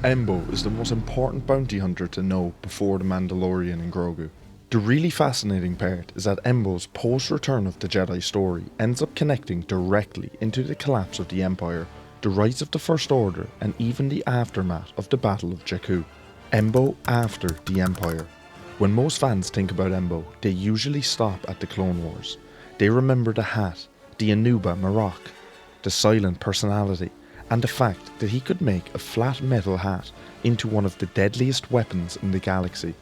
Embo is the most important bounty hunter to know before the Mandalorian and Grogu. The really fascinating part is that Embo's post-Return of the Jedi story ends up connecting directly into the collapse of the Empire, the rise of the First Order, and even the aftermath of the Battle of Jakku. Embo after the Empire. When most fans think about Embo, they usually stop at the Clone Wars. They remember the hat, the Anuba Marok, the silent personality, and the fact that he could make a flat metal hat into one of the deadliest weapons in the galaxy.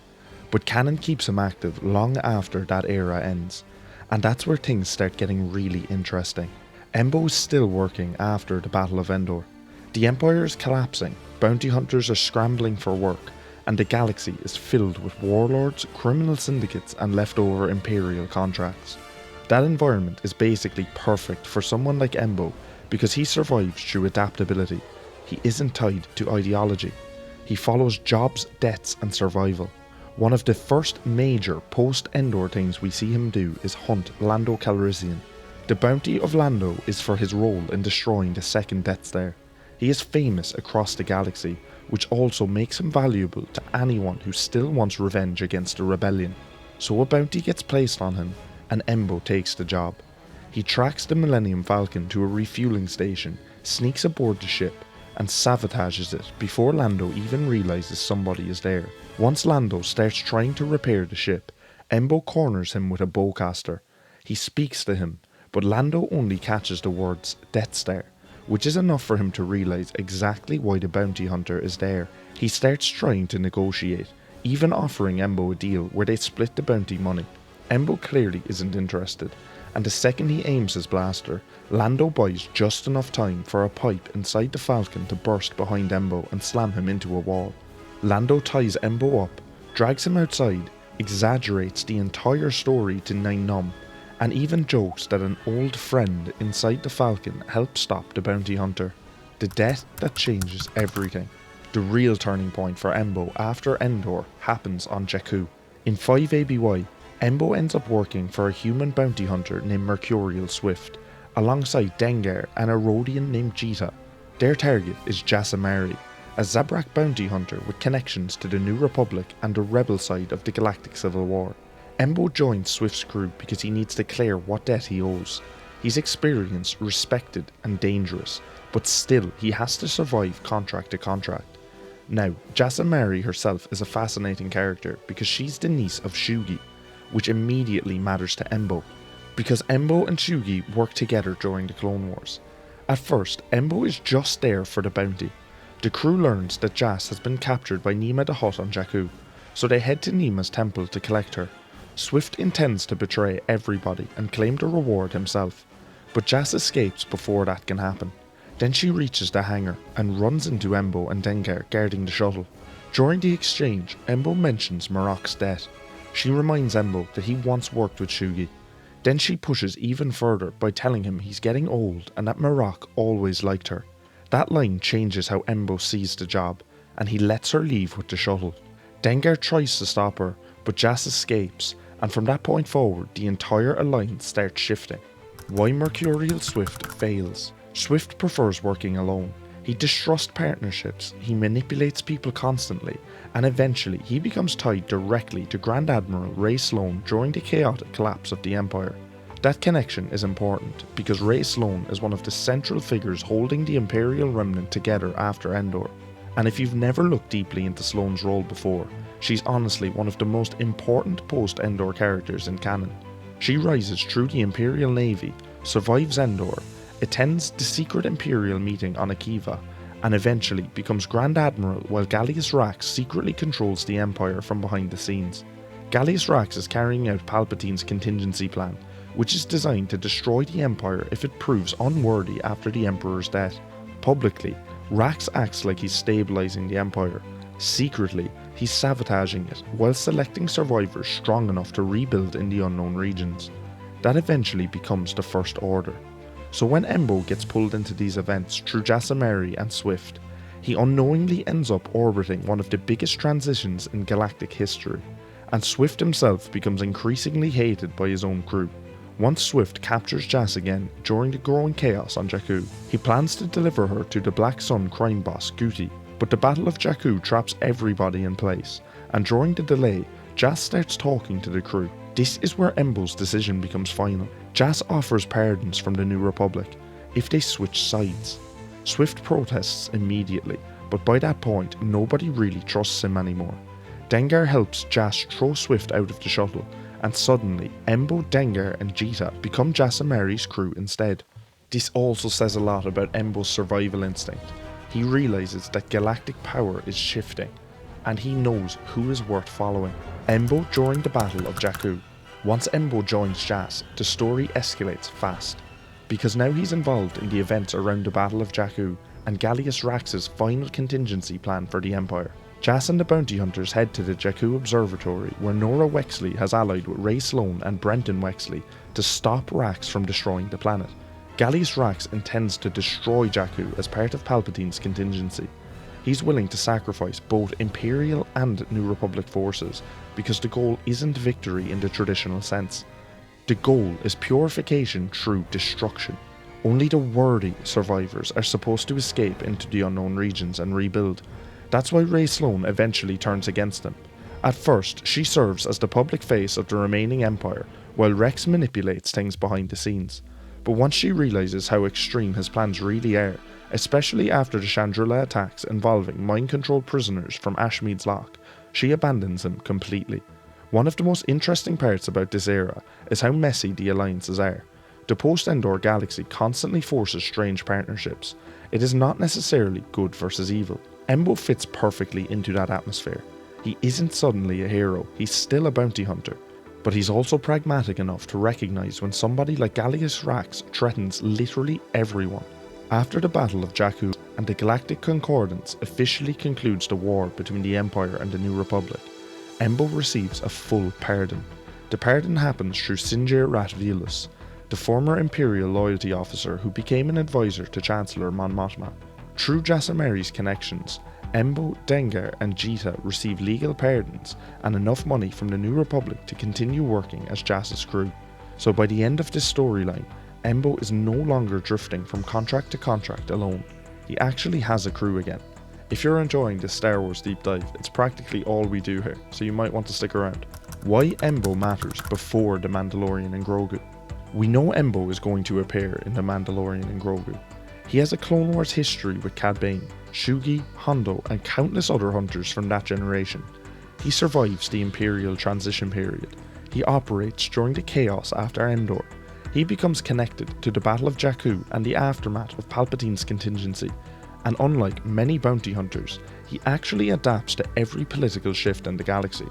But canon keeps him active long after that era ends, and that's where things start getting really interesting. Embo is still working after the Battle of Endor. The Empire is collapsing, bounty hunters are scrambling for work, and the galaxy is filled with warlords, criminal syndicates, and leftover Imperial contracts. That environment is basically perfect for someone like Embo because he survives through adaptability. He isn't tied to ideology. He follows jobs, debts, and survival. One of the first major post-Endor things we see him do is hunt Lando Calrissian. The bounty of Lando is for his role in destroying the second Death Star. He is famous across the galaxy, which also makes him valuable to anyone who still wants revenge against the rebellion. So a bounty gets placed on him, and Embo takes the job. He tracks the Millennium Falcon to a refueling station, sneaks aboard the ship, and sabotages it before Lando even realises somebody is there. Once Lando starts trying to repair the ship, Embo corners him with a bowcaster. He speaks to him, but Lando only catches the words Death Star, which is enough for him to realise exactly why the bounty hunter is there. He starts trying to negotiate, even offering Embo a deal where they split the bounty money. Embo clearly isn't interested, and the second he aims his blaster, Lando buys just enough time for a pipe inside the Falcon to burst behind Embo and slam him into a wall. Lando ties Embo up, drags him outside, exaggerates the entire story to Nine Numb, and even jokes that an old friend inside the Falcon helped stop the bounty hunter. The death that changes everything. The real turning point for Embo after Endor happens on Jakku. In 5 ABY, Embo ends up working for a human bounty hunter named Mercurial Swift, alongside Dengar and a Rodian named Jita. Their target is Jas Emari, a Zabrak bounty hunter with connections to the New Republic and the rebel side of the Galactic Civil War. Embo joins Swift's crew because he needs to clear what debt he owes. He's experienced, respected, and dangerous, but still he has to survive contract to contract. Now, Jas Emari herself is a fascinating character because she's the niece of Sugi, which immediately matters to Embo, because Embo and Sugi work together during the Clone Wars. At first, Embo is just there for the bounty. The crew learns that Jas has been captured by Nima the Hutt on Jakku, so they head to Nima's temple to collect her. Swift intends to betray everybody and claim the reward himself, but Jas escapes before that can happen. Then she reaches the hangar and runs into Embo and Dengar guarding the shuttle. During the exchange, Embo mentions Marok's death. She reminds Embo that he once worked with Sugi. Then she pushes even further by telling him he's getting old and that Marok always liked her. That line changes how Embo sees the job, and he lets her leave with the shuttle. Dengar tries to stop her, but Jas escapes, and from that point forward the entire alliance starts shifting. Why Mercurial Swift fails. Swift prefers working alone. He distrusts partnerships, he manipulates people constantly, and eventually he becomes tied directly to Grand Admiral Ray Sloane during the chaotic collapse of the Empire. That connection is important because Ray Sloane is one of the central figures holding the Imperial remnant together after Endor. And if you've never looked deeply into Sloane's role before, she's honestly one of the most important post-Endor characters in canon. She rises through the Imperial Navy, survives Endor, attends the secret Imperial meeting on Akiva, and eventually becomes Grand Admiral while Gallius Rax secretly controls the Empire from behind the scenes. Gallius Rax is carrying out Palpatine's contingency plan, which is designed to destroy the Empire if it proves unworthy after the Emperor's death. Publicly, Rax acts like he's stabilising the Empire. Secretly, he's sabotaging it while selecting survivors strong enough to rebuild in the unknown regions. That eventually becomes the First Order. So when Embo gets pulled into these events through Jas Emari and Swift, he unknowingly ends up orbiting one of the biggest transitions in galactic history, and Swift himself becomes increasingly hated by his own crew. Once Swift captures Jas again during the growing chaos on Jakku, he plans to deliver her to the Black Sun crime boss Guti, But the Battle of Jakku traps everybody in place, and during the delay, Jas starts talking to the crew. This is where Embo's decision becomes final. Jas offers pardons from the New Republic if they switch sides. Swift protests immediately, but by that point, nobody really trusts him anymore. Dengar helps Jas throw Swift out of the shuttle, and suddenly, Embo, Dengar and Jita become Jas Emari's crew instead. This also says a lot about Embo's survival instinct. He realises that galactic power is shifting, and he knows who is worth following. Embo during the Battle of Jakku. Once Embo joins Jas, the story escalates fast, because now he's involved in the events around the Battle of Jakku and Gallius Rax's final contingency plan for the Empire. Jas and the bounty hunters head to the Jakku Observatory, where Nora Wexley has allied with Ray Sloan and Brenton Wexley to stop Rax from destroying the planet. Gallius Rax intends to destroy Jakku as part of Palpatine's contingency. He's willing to sacrifice both Imperial and New Republic forces because the goal isn't victory in the traditional sense. The goal is purification through destruction. Only the worthy survivors are supposed to escape into the unknown regions and rebuild. That's why Ray Sloan eventually turns against him. At first, she serves as the public face of the remaining Empire, while Rex manipulates things behind the scenes. But once she realises how extreme his plans really are, especially after the Chandrila attacks involving mind-controlled prisoners from Ashmead's Loch, she abandons him completely. One of the most interesting parts about this era is how messy the alliances are. The post-Endor galaxy constantly forces strange partnerships. It is not necessarily good versus evil. Embo fits perfectly into that atmosphere. He isn't suddenly a hero, he's still a bounty hunter. But he's also pragmatic enough to recognise when somebody like Gallius Rax threatens literally everyone. After the Battle of Jakku and the Galactic Concordance officially concludes the war between the Empire and the New Republic, Embo receives a full pardon. The pardon happens through Sinjir Rat Velus, the former Imperial loyalty officer who became an advisor to Chancellor Mon Mothma. Through Jas Emari's connections, Embo, Dengar and Jita receive legal pardons and enough money from the New Republic to continue working as Jas's crew. So by the end of this storyline, Embo is no longer drifting from contract to contract alone. He actually has a crew again. If you're enjoying this Star Wars deep dive, it's practically all we do here, so you might want to stick around. Why Embo matters before the Mandalorian and Grogu. We know Embo is going to appear in the Mandalorian and Grogu. He has a Clone Wars history with Cad Bane, Sugi, Hondo and countless other hunters from that generation. He survives the Imperial transition period. He operates during the chaos after Endor. He becomes connected to the Battle of Jakku and the aftermath of Palpatine's contingency, and unlike many bounty hunters, he actually adapts to every political shift in the galaxy.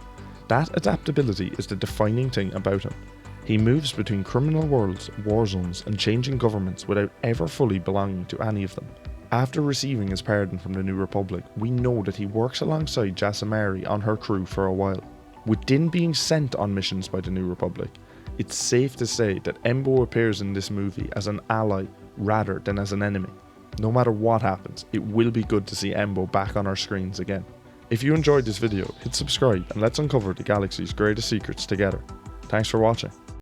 That adaptability is the defining thing about him. He moves between criminal worlds, war zones and changing governments without ever fully belonging to any of them. After receiving his pardon from the New Republic, we know that he works alongside Jas Emari on her crew for a while. With Din being sent on missions by the New Republic, it's safe to say that Embo appears in this movie as an ally rather than as an enemy. No matter what happens, it will be good to see Embo back on our screens again. If you enjoyed this video, hit subscribe and let's uncover the galaxy's greatest secrets together. Thanks for watching.